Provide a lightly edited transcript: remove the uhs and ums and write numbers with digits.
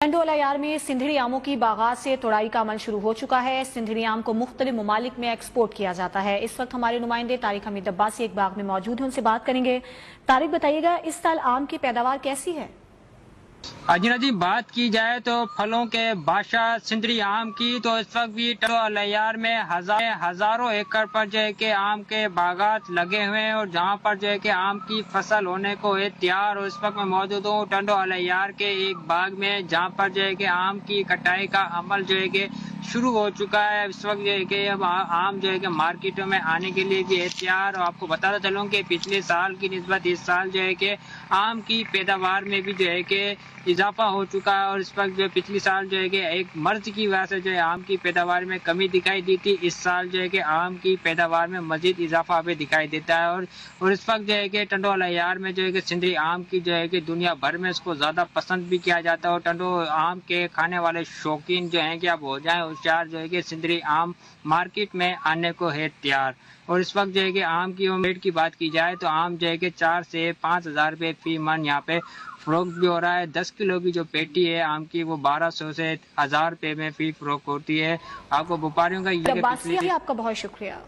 टंडो अलायार में सिंधड़ी आमों की बागात से तुड़ाई का अमल शुरू हो चुका है। सिंधड़ी आम को मुख्तलिफ ममालिक में एक्सपोर्ट किया जाता है। इस वक्त हमारे नुमाइंदे तारिक हमीद अब्बासी एक बाग में मौजूद हैं, उनसे बात करेंगे। तारिक, बताइएगा इस साल आम की पैदावार कैसी है? अजीना जी, बात की जाए तो फलों के बादशाह सिंधड़ी आम की, तो इस वक्त भी टंडो अलायार में हजारों एकड़ पर जो है कि आम के बागात लगे हुए हैं और जहां पर जो है कि आम की फसल होने को है तैयार। और इस वक्त मैं मौजूद हूँ टंडो अलायार के एक बाग में, जहां पर जो है कि आम की कटाई का अमल जो है कि शुरू हो चुका है। इस वक्त जो है कि अब आम जो है कि मार्केटों में आने के लिए भी है तैयार। और आपको बताता चलूं कि पिछले साल की निस्बत इस साल जो है कि आम की पैदावार में भी जो है कि इजाफा हो चुका है। और इस वक्त जो पिछले साल जो है कि एक मर्ज की वजह से जो है आम की पैदावार में कमी दिखाई दी थी, इस साल जो है कि आम की पैदावार में मजीद इजाफा भी दिखाई देता है। और इस वक्त जो है कि टंडो अलायार में जो है कि सिंधड़ी आम की जो है कि दुनिया भर में इसको ज्यादा पसंद भी किया जाता है। और टंडो आम के खाने वाले शौकीन जो है कि अब हो जाए होशियार, जो है कि सिंधड़ी आम मार्केट में आने को है तैयार। और इस वक्त जो है कि आम की रेट की बात की जाए तो आम जो है कि 4 से 5,000 रुपये फी मन यहाँ पे फरोख्त भी हो रहा है। 10 किलो की जो पेटी है आम की वो 1200 से 1000 रुपये में फी फरोख्त होती है। आपको व्यापारियों का ये अब्बासी, आपका बहुत शुक्रिया।